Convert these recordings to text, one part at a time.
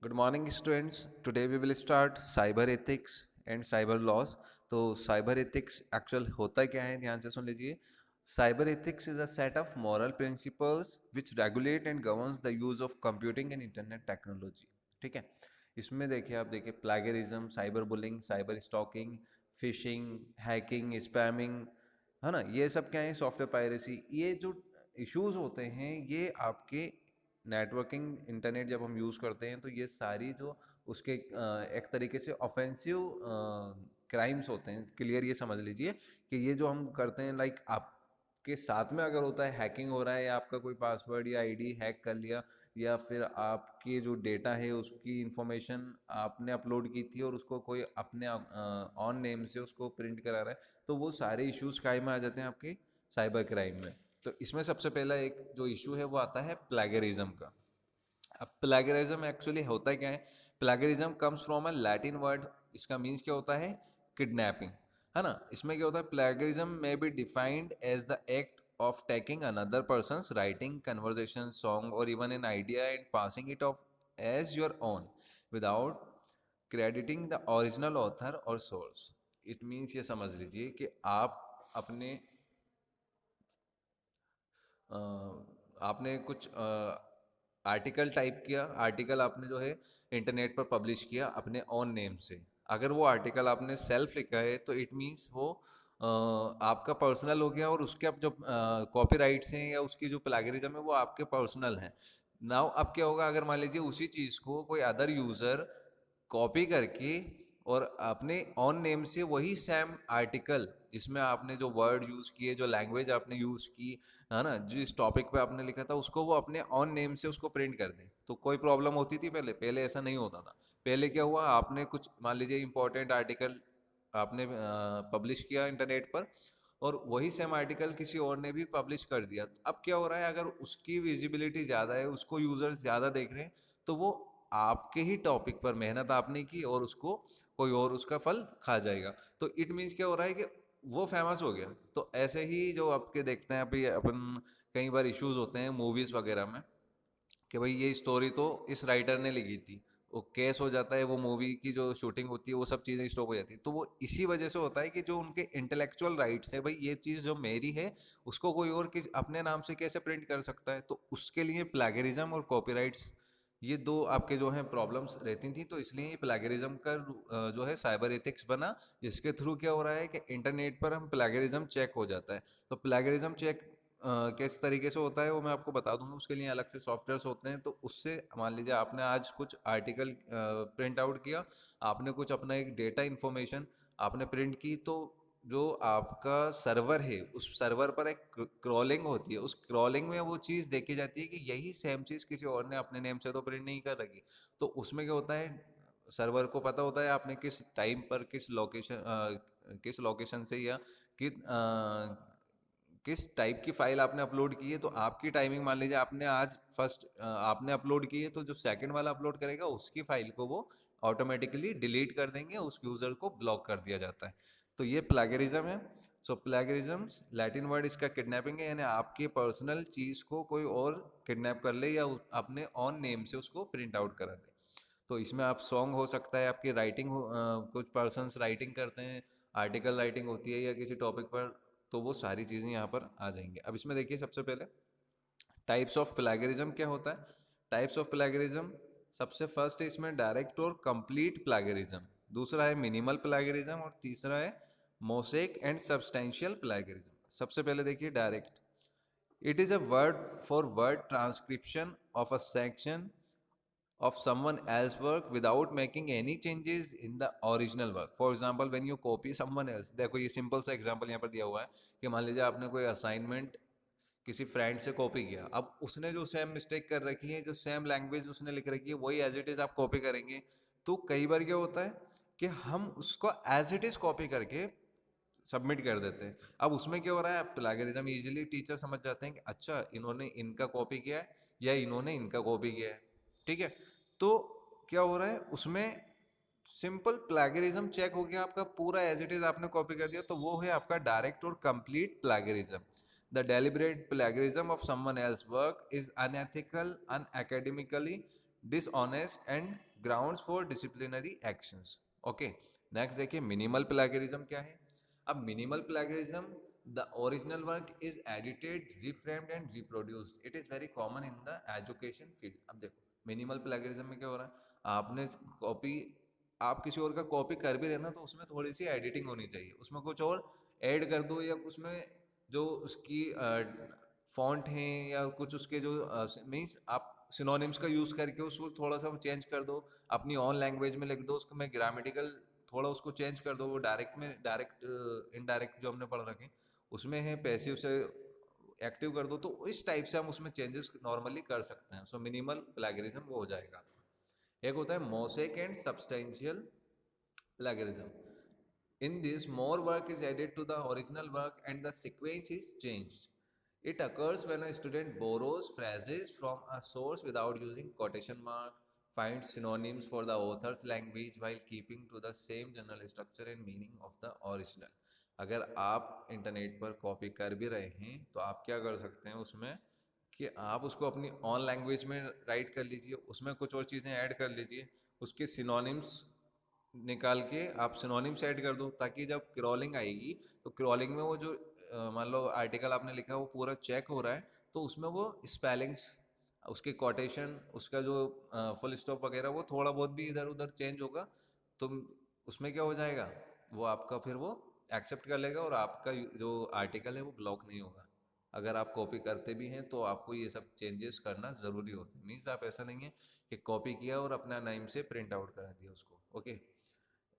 Good morning students. Today we will start cyber ethics and cyber laws. तो cyber ethics actual होता क्या है, ध्यान से सुन लीजिए। Cyber ethics is a set of moral principles which regulate and governs the use of computing and internet technology. ठीक है, इसमें देखिए plagiarism, cyber bullying, cyber stalking, phishing, hacking, spamming, है ना, ये सब क्या है, सॉफ्टवेयर पायरेसी, ये जो इश्यूज होते हैं ये आपके नेटवर्किंग इंटरनेट जब हम यूज़ करते हैं तो ये सारी जो उसके एक तरीके से ऑफेंसिव क्राइम्स होते हैं। क्लियर ये समझ लीजिए कि ये जो हम करते हैं, लाइक आपके साथ में अगर होता है, हैकिंग हो रहा है या आपका कोई पासवर्ड या आईडी हैक कर लिया, या फिर आपके जो डेटा है उसकी इंफॉर्मेशन आपने अपलोड की थी और उसको कोई अपने ऑन नेम से उसको प्रिंट करा रहा है, तो वो सारे इश्यूज कायम में आ जाते हैं आपके साइबर क्राइम में। तो इसमें सबसे पहला एक जो इशू है वो आता है प्लेगरिज्म का। अब प्लेगरिज्म एक्चुअली होता है क्या है? Plagiarism comes from a Latin word, इसका मीन्स क्या होता है? किडनैपिंग, है ना। इसमें क्या होता है? प्लेगरिज्म में be defined as the act of taking another person's writing, conversation, song और even an idea and passing it off as your own without crediting the original author और सोर्स। इट मीन्स ये समझ लीजिए कि आप अपने आपने कुछ आर्टिकल टाइप किया, आर्टिकल आपने जो है इंटरनेट पर पब्लिश किया अपने ऑन नेम से। अगर वो आर्टिकल आपने सेल्फ लिखा है तो इट मीन्स वो आपका पर्सनल हो गया, और उसके अब जो कॉपीराइट्स हैं या उसकी जो प्लेगरिज्म है वो आपके पर्सनल हैं। नाउ अब क्या होगा, अगर मान लीजिए उसी चीज़ को कोई अदर यूज़र कॉपी करके और अपने ऑन नेम से वही सेम आर्टिकल जिसमें आपने जो वर्ड यूज़ किए, जो लैंग्वेज आपने यूज़ की, है ना, जिस टॉपिक पे आपने लिखा था उसको वो अपने ऑन नेम से उसको प्रिंट कर दें, तो कोई प्रॉब्लम होती थी? पहले पहले ऐसा नहीं होता था। पहले क्या हुआ, आपने कुछ मान लीजिए इंपॉर्टेंट आर्टिकल आपने पब्लिश किया इंटरनेट पर, और वही सेम आर्टिकल किसी और ने भी पब्लिश कर दिया। अब क्या हो रहा है, अगर उसकी विजिबिलिटी ज़्यादा है, उसको यूज़र्स ज़्यादा देख रहे हैं, तो वो आपके ही टॉपिक पर मेहनत आपने की और उसको कोई और उसका फल खा जाएगा। तो इट मीन्स क्या हो रहा है कि वो फेमस हो गया। तो ऐसे ही जो आपके देखते हैं अभी अपन, कई बार इश्यूज होते हैं मूवीज़ वगैरह में कि भाई ये स्टोरी तो इस राइटर ने लिखी थी, वो केस हो जाता है, वो मूवी की जो शूटिंग होती है वो सब चीज़ें स्टॉप हो जाती है। तो वो इसी वजह से होता है कि जो उनके इंटेलेक्चुअल राइट्स है, भाई ये चीज़ जो मेरी है उसको कोई और किस अपने नाम से कैसे प्रिंट कर सकता है, तो उसके लिए प्लेगरिज्म और कॉपीराइट्स, ये दो आपके जो है प्रॉब्लम्स रहती थी। तो इसलिए प्लेगरिज्म का जो है साइबर एथिक्स बना, जिसके थ्रू क्या हो रहा है कि इंटरनेट पर हम प्लेगरिज्म चेक हो जाता है। तो प्लेगरिज्म चेक किस तरीके से होता है वो मैं आपको बता दूंगा, उसके लिए अलग से सॉफ्टवेयर्स होते हैं। तो उससे मान लीजिए आपने आज कुछ आर्टिकल प्रिंट आउट किया, आपने कुछ अपना एक डेटा इन्फॉर्मेशन आपने प्रिंट की, तो जो आपका सर्वर है उस सर्वर पर एक क्रॉलिंग होती है, उस क्रॉलिंग में वो चीज़ देखी जाती है कि यही सेम चीज़ किसी और ने अपने नेम से तो प्रिंट नहीं कर रखी। तो उसमें क्या होता है, सर्वर को पता होता है आपने किस टाइम पर किस लोकेशन से या कि किस टाइप की फाइल आपने अपलोड की है। तो आपकी टाइमिंग मान लीजिए आपने आज फर्स्ट आपने अपलोड की है, तो जो सेकंड वाला अपलोड करेगा उसकी फाइल को वो ऑटोमेटिकली डिलीट कर देंगे, उस यूज़र को ब्लॉक कर दिया जाता है। तो ये प्लेगरिज्म है। सो प्लेगरिज्म लैटिन वर्ड इसका किडनैपिंग है, यानी आपकी पर्सनल चीज़ को कोई और किडनैप कर ले या अपने ऑन नेम से उसको प्रिंट आउट करा दे। तो इसमें आप सॉन्ग हो सकता है, आपकी राइटिंग हो, कुछ पर्सन्स राइटिंग करते हैं, आर्टिकल राइटिंग होती है या किसी टॉपिक पर, तो वो सारी चीज़ें यहाँ पर आ जाएंगी। अब इसमें देखिए सबसे पहले टाइप्स ऑफ प्लेगरिज्म क्या होता है। टाइप्स ऑफ प्लेगरिज्म, सबसे फर्स्ट है इसमें डायरेक्ट और कंप्लीट प्लेगरिज्म, दूसरा है मिनिमल प्लेगरिज्म, और तीसरा है मोसेक एंड सब्सटेंशियल प्लेगरिज्म। सबसे पहले देखिए direct. It is a word for word transcription of a section of someone else's work without making any changes in the original work. For example, when you copy someone else, देखो ये simple सा example यहाँ पर दिया हुआ है कि मान लीजिए आपने कोई असाइनमेंट किसी फ्रेंड से कॉपी किया, अब उसने जो सेम मिस्टेक कर रखी है, जो सेम लैंग्वेज उसने लिख रखी है, वही एज इट इज आप कॉपी करेंगे। तो कई बार क्या होता है कि हम उसको एज इट इज कॉपी करके सबमिट कर देते हैं। अब उसमें क्या हो रहा है, प्लेगरिज्म इजीली टीचर समझ जाते हैं कि अच्छा इन्होंने इनका कॉपी किया है या इन्होंने इनका कॉपी किया है। ठीक है, तो क्या हो रहा है उसमें, सिंपल प्लेगरिज्म चेक हो गया, आपका पूरा एज इट इज आपने कॉपी कर दिया, तो वो है आपका डायरेक्ट और complete plagiarism. The deliberate plagiarism of someone else work is unethical, unacademically dishonest and grounds for disciplinary actions. Okay, next देखिए मिनिमल प्लेगरिज्म क्या है। अब minimal plagiarism, the original work is edited, reframed and reproduced, it is very common in the education field. अब देखो minimal plagiarism में क्या हो रहा है, आपने कॉपी, आप किसी और का कॉपी कर भी रहे ना, तो उसमें थोड़ी सी एडिटिंग होनी चाहिए, उसमें कुछ और ऐड कर दो, या उसमें जो उसकी फॉन्ट हैं या कुछ उसके जो मीन्स आप सिनोनिम्स का यूज़ करके उसको थोड़ा सा चेंज कर दो, अपनी ऑन लैंग्वेज में लिख दो, उसको मैं ग्रामेटिकल थोड़ा उसको चेंज कर दो, वो डायरेक्ट में डायरेक्ट इनडायरेक्ट जो हमने पढ़ रखे उसमें है पैसिव से एक्टिव कर दो, तो इस टाइप से हम उसमें चेंजेस नॉर्मली कर सकते हैं। सो मिनिमल प्लेगरिज्म वो हो जाएगा। एक होता है mosaic and substantial plagiarism. In this, more work is added to the original work and the sequence is changed. It occurs when a student borrows phrases from a source without using quotation mark, finds synonyms for the author's language while keeping to the same general structure and meaning of the original. अगर आप internet पर copy कर भी रहे हैं तो आप क्या कर सकते हैं उसमें कि आप उसको अपनी ऑन लैंग्वेज में राइट कर लीजिए, उसमें कुछ और चीज़ें ऐड कर लीजिए, उसके सिनोनिम्स निकाल के आप सिनोनिम्स ऐड कर दो, ताकि जब क्रॉलिंग आएगी तो क्रॉलिंग में वो जो मान लो आर्टिकल आपने लिखा है वो पूरा चेक हो रहा है, तो उसमें वो स्पेलिंग्स, उसके कोटेशन, उसका जो फुल स्टॉप वगैरह वो थोड़ा बहुत भी इधर उधर चेंज होगा, तो उसमें क्या हो जाएगा, वो आपका फिर वो एक्सेप्ट कर लेगा और आपका जो आर्टिकल है वो ब्लॉक नहीं होगा। अगर आप कॉपी करते भी हैं तो आपको ये सब चेंजेस करना ज़रूरी होता है, मीन्स आप ऐसा नहीं है कि कॉपी किया और अपना नाम से प्रिंट आउट करा दिया उसको। ओके,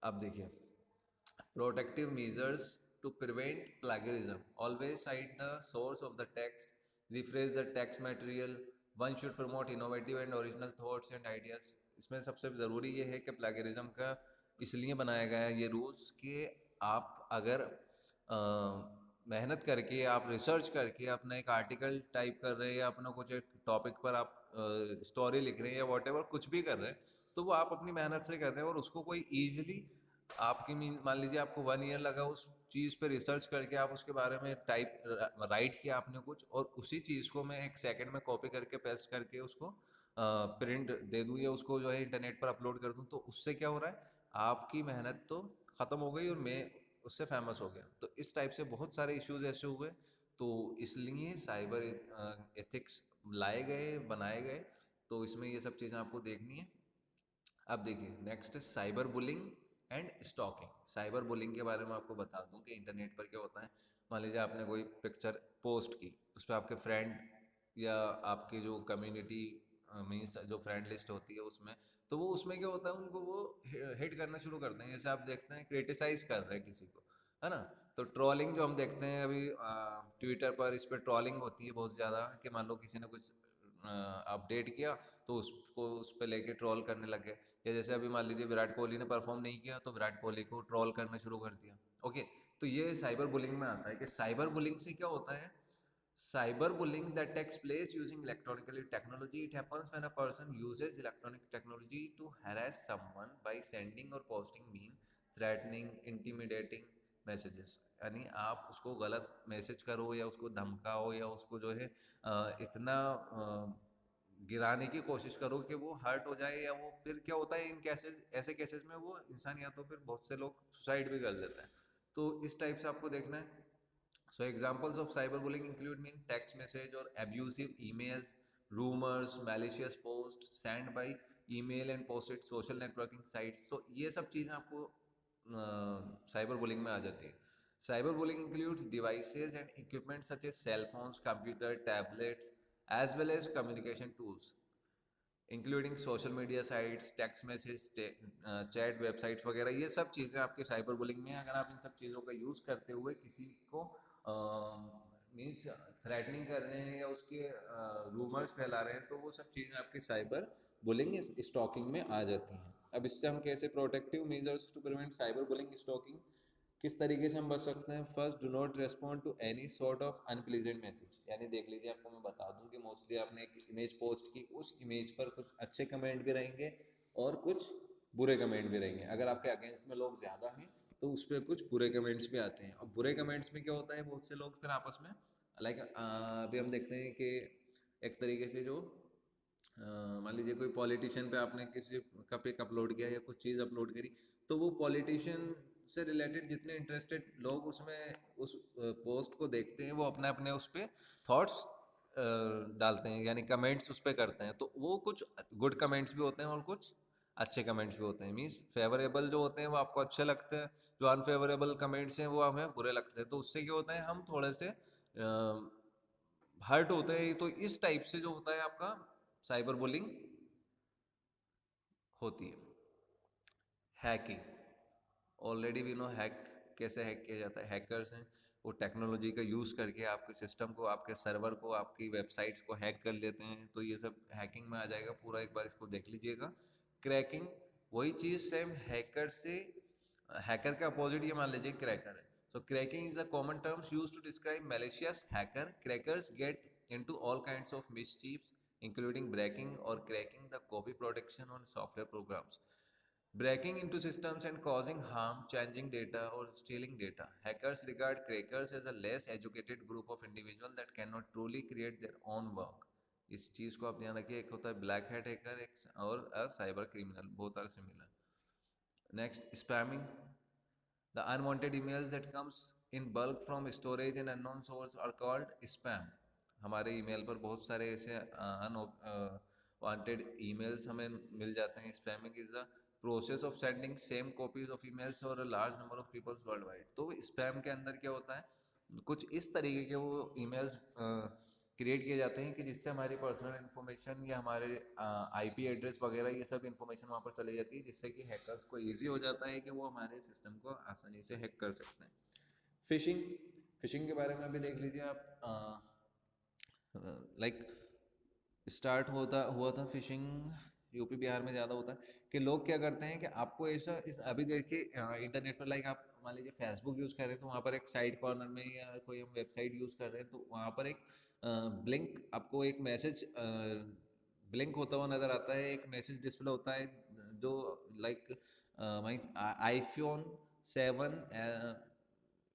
अब देखिए protective measures to prevent plagiarism, always cite the source of the text, refresh the text material, one should promote innovative and original thoughts and ideas. इसमें सबसे ज़रूरी ये है कि प्लेगरिज्म का इसलिए बनाया गया है ये रूल्स कि आप अगर मेहनत करके, आप रिसर्च करके अपना एक आर्टिकल टाइप कर रहे हैं या अपना कुछ एक टॉपिक पर आप स्टोरी लिख रहे हैं या वॉट एवर कुछ भी कर रहे हैं, तो वो आप अपनी मेहनत से कर रहे हैं और उसको कोई ईजिली आपकी मान लीजिए आपको 1 ईयर लगा उस चीज़ पे रिसर्च करके, आप उसके बारे में टाइप राइट किया आपने कुछ, और उसी चीज़ को मैं 1 सेकंड में कॉपी करके पेस्ट करके उसको प्रिंट दे दूँ या उसको जो है इंटरनेट पर अपलोड कर दूँ, तो उससे क्या हो रहा है, आपकी मेहनत तो ख़त्म हो गई और मैं उससे फेमस हो गया। तो इस टाइप से बहुत सारे इश्यूज ऐसे हुए, तो इसलिए साइबर एथिक्स लाए गए, बनाए गए, तो इसमें ये सब चीज़ें आपको देखनी है। अब देखिए नेक्स्ट है cyber bullying and stalking. Cyber bullying के बारे में आपको बता दूं कि इंटरनेट पर क्या होता है, मान लीजिए आपने कोई पिक्चर पोस्ट की, उस पर आपके फ्रेंड या आपकी जो कम्युनिटी मीन्स जो फ्रेंड लिस्ट होती है उसमें, तो वो उसमें क्या होता है, उनको वो हिट करना शुरू करते हैं, जैसे आप देखते हैं क्रिटिसाइज कर रहे हैं किसी को, है ना। तो ट्रोलिंग जो हम देखते हैं अभी ट्विटर पर, इस पर ट्रोलिंग होती है बहुत ज़्यादा, कि मान लो किसी ने कुछ अपडेट किया तो उसको उस पर लेके ट्रोल करने लग गए, या जैसे अभी मान लीजिए विराट कोहली ने परफॉर्म नहीं किया तो विराट कोहली को ट्रोल करना शुरू कर दिया। ओके, तो ये साइबर बुलिंग में आता है कि साइबर बुलिंग से क्या होता है, cyber bullying that takes place using electronic technology, it happens when a person uses electronic technology to harass someone by sending or posting mean, threatening, intimidating messages। यानी आप उसको गलत मैसेज करो या उसको धमकाओ या उसको जो है इतना गिराने की कोशिश करो कि वो हर्ट हो जाए, या वो फिर क्या होता है इन केसेस, ऐसे केसेस में वो इंसान या तो फिर बहुत से लोग सुसाइड भी कर लेते हैं। तो इस टाइप से आपको देखना है। So examples of cyberbullying include mean text message or abusive emails, rumors, malicious posts sent by email and posted social networking sites। So ये सब चीज़ें आपको साइबर बुलिंग में आ जाती है। Cyber bullying includes devices and equipment such as cell phones, computer, tablets, as well as communication tools, including social media sites, text message, chat websites वगैरह, ये सब चीज़ें आपके साइबर बुलिंग में हैं। अगर आप इन सब चीज़ों का यूज़ करते हुए किसी को मीन्स थ्रेटनिंग कर रहे हैं या उसके रूमर्स फैला रहे हैं, तो वो सब चीज़ें आपके साइबर बुलिंग स्टॉकिंग में आ जाती हैं। अब इससे हम कैसे protective measures to prevent cyber bullying stalking, किस तरीके से हम बच सकते हैं। First, do not respond to any sort of unpleasant message. यानी देख लीजिए, आपको मैं बता दूं कि मोस्टली आपने एक इमेज पोस्ट की, उस इमेज पर कुछ अच्छे कमेंट भी रहेंगे और कुछ बुरे कमेंट भी रहेंगे। अगर आपके अगेंस्ट में लोग ज़्यादा हैं तो उस पर कुछ बुरे कमेंट्स भी आते हैं, और बुरे कमेंट्स में क्या होता है, बहुत से लोग फिर आपस में लाइक अभी हम देखते हैं कि एक तरीके से जो मान लीजिए कोई पॉलिटिशियन पे आपने किसी का पिक अपलोड किया या कुछ चीज़ अपलोड करी, तो वो पॉलिटिशियन से रिलेटेड जितने इंटरेस्टेड लोग उसमें उस पोस्ट को देखते हैं, वो अपने अपने उस पर थॉट्स डालते हैं, यानी कमेंट्स उस पर करते हैं। तो वो कुछ गुड कमेंट्स भी होते हैं और कुछ अच्छे कमेंट्स भी होते हैं। मीन्स फेवरेबल जो होते हैं वो आपको अच्छे लगते हैं, जो अनफेवरेबल कमेंट्स हैं वो हमें बुरे लगते हैं। तो उससे क्या होता है, हम थोड़े से हर्ट होते हैं। तो इस टाइप से जो होता है आपका साइबर बुलिंग होती है। Hacking, already we know hack कैसे हैक किया जाता है। हैकर्स हैं वो टेक्नोलॉजी का यूज़ करके आपके सिस्टम को, आपके सर्वर को, आपकी वेबसाइट्स को हैक कर लेते हैं। तो ये सब हैकिंग में आ जाएगा पूरा, एक बार इसको देख लीजिएगा। क्रैकिंग, वही चीज़ सेम हैकर से, हैकर का अपोजिट ये मान लीजिए क्रैकर है। So cracking is a common terms use to describe malicious hacker. Crackers get into all kinds of mischiefs including breaking or cracking the copy protection on software programs, breaking into systems and causing harm, changing data or stealing data. Hackers regard crackers as a less educated group of individuals that cannot truly create their own work. इस चीज़ को आप ध्यान रखिए। एक होता है black hat hacker, एक और cyber criminal, both are similar. Next, spamming, the unwanted emails that comes in bulk from storage and unknown source are called spam. हमारे ईमेल पर बहुत सारे ऐसे अनवांटेड ईमेल्स हमें मिल जाते हैं। Spamming is the process of sending same copies of emails और a large number of peoples worldwide. तो स्पैम के अंदर क्या होता है, कुछ इस तरीके के वो ईमेल्स क्रिएट किए जाते हैं कि जिससे हमारी पर्सनल इन्फॉर्मेशन या हमारे आईपी एड्रेस वगैरह ये सब इन्फॉर्मेशन वहाँ पर चली जाती है, जिससे कि हैकर्स को ईजी हो जाता है कि वो हमारे सिस्टम को आसानी से हैक कर सकते हैं। फिशिंग, फिशिंग के बारे में भी देख लीजिए आप। लाइक स्टार्ट होता हुआ था फिशिंग, यूपी बिहार में ज़्यादा होता है कि लोग क्या करते हैं कि आपको ऐसा इस अभी देखिए इंटरनेट पर, लाइक आप मान लीजिए फेसबुक यूज़ कर रहे हैं, तो वहाँ पर एक साइड कॉर्नर में या कोई हम वेबसाइट यूज़ कर रहे हैं, तो वहाँ पर एक ब्लिंक, आपको एक मैसेज ब्लिंक होता हुआ नज़र आता है, एक मैसेज डिस्प्ले होता है जो लाइक आईफोन 7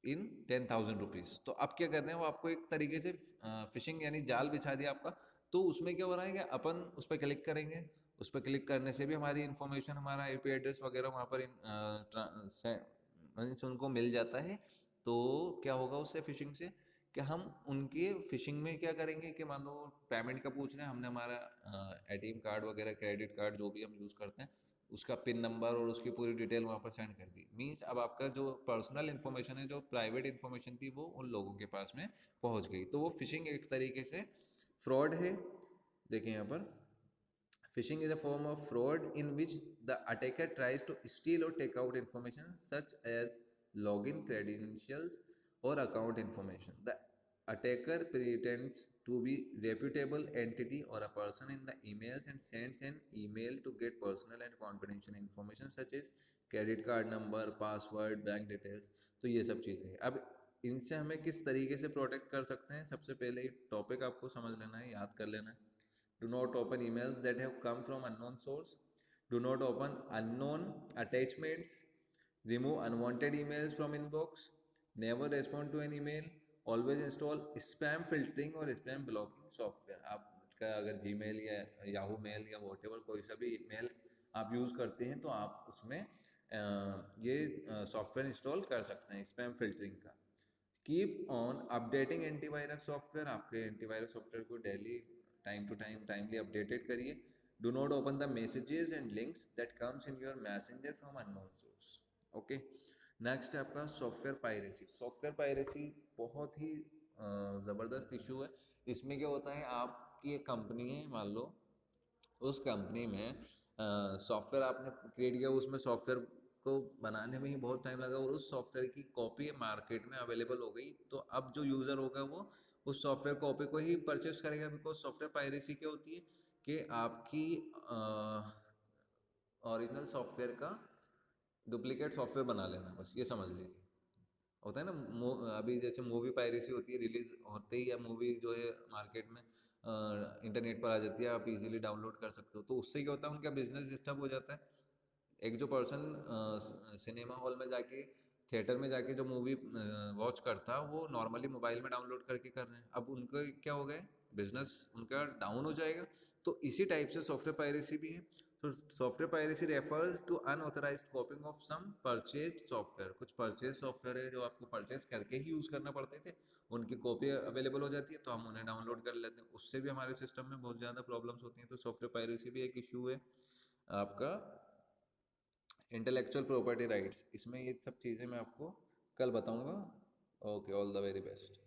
इन 10,000 रुपीज़। तो अब क्या करते हैं, वो आपको एक तरीके से फिशिंग यानी जाल बिछा दिया आपका। तो उसमें क्या हो रहा है कि अपन उस पर क्लिक करेंगे, उस पर क्लिक करने से भी हमारी इन्फॉर्मेशन, हमारा आईपी एड्रेस वगैरह वहाँ पर उनको मिल जाता है। तो क्या होगा उससे, फिशिंग से, कि हम उनके फिशिंग में क्या करेंगे कि मान लो पेमेंट का पूछ रहे हैं, हमने हमारा एटीएम कार्ड वगैरह, क्रेडिट कार्ड जो भी हम यूज़ करते हैं, उसका पिन नंबर और उसकी पूरी डिटेल वहाँ पर सेंड कर दी। मीन्स अब आपका जो पर्सनल इन्फॉर्मेशन है, जो प्राइवेट इन्फॉर्मेशन थी, वो उन लोगों के पास में पहुँच गई। तो वो फिशिंग एक तरीके से फ्रॉड है। देखिए यहाँ पर, phishing is a form of fraud in which the attacker tries to steal or take out information such as login credentials or account information. The attacker pretends to be reputable entity or a person in the emails and sends an email to get personal and confidential information such as credit card number, password, bank details. तो ये सब चीज़ें हैं। अब इनसे हमें किस तरीके से प्रोटेक्ट कर सकते हैं, सबसे पहले टॉपिक आपको समझ लेना है, याद कर लेना है। Do not open emails that have come from unknown source. Do not open unknown attachments. Remove unwanted emails from inbox. Never respond to an email. Always install spam filtering और spam blocking सॉफ्टवेयर। आपका अगर Gmail या Yahoo mail या whatever कोई सा भी mail आप use करते हैं, तो आप उसमें ये सॉफ्टवेयर इंस्टॉल कर सकते हैं स्पैम फिल्टरिंग का। Keep on updating antivirus software, आपके एंटीवायरस सॉफ्टवेयर को daily time to time timely updated करिए। Do not open the messages and links that comes in your messenger from unknown source. Okay, next है आपका software piracy. Software piracy बहुत ही ज़बरदस्त issue है। इसमें क्या होता है, आपकी एक कंपनी है मान लो, उस कंपनी में सॉफ्टवेयर आपने क्रिएट किया, उसमें सॉफ्टवेयर को बनाने में ही बहुत टाइम लगा और उस सॉफ्टवेयर की कॉपी मार्केट में अवेलेबल हो गई। तो अब जो यूज़र होगा वो उस सॉफ्टवेयर कॉपी को ही परचेस करेगा। बिकॉज सॉफ्टवेयर पायरेसी क्या होती है कि आपकी ओरिजिनल सॉफ्टवेयर का डुप्लीकेट सॉफ्टवेयर बना लेना, बस ये समझ लीजिए। होता है ना, अभी जैसे मूवी पायरेसी होती है, रिलीज होते ही या मूवी जो है मार्केट में इंटरनेट पर आ जाती है, आप इजीली डाउनलोड कर सकते हो। तो उससे क्या होता है, उनका बिजनेस डिस्टर्ब हो जाता है। एक जो पर्सन सिनेमा हॉल में जाके थिएटर में जाके जो मूवी वॉच करता वो नॉर्मली मोबाइल में डाउनलोड करके कर रहे हैं, अब उनका क्या हो गए, बिजनेस उनका डाउन हो जाएगा। तो इसी टाइप से सॉफ्टवेयर पायरेसी भी है। तो software piracy refers to unauthorised copying of some purchase software, कुछ परचेज सॉफ्टवेयर है जो आपको परचेज करके ही यूज़ करना पड़ते थे, उनकी कॉपी अवेलेबल हो जाती है तो हम उन्हें डाउनलोड कर लेते हैं, उससे भी हमारे सिस्टम में बहुत ज़्यादा प्रॉब्लम्स होती हैं। तो सॉफ्टवेयर पायरेसी भी एक इशू है आपका। इंटेलेक्चुअल प्रॉपर्टी राइट्स, इसमें ये सब चीज़ें मैं आपको कल बताऊंगा। Okay, all the very best.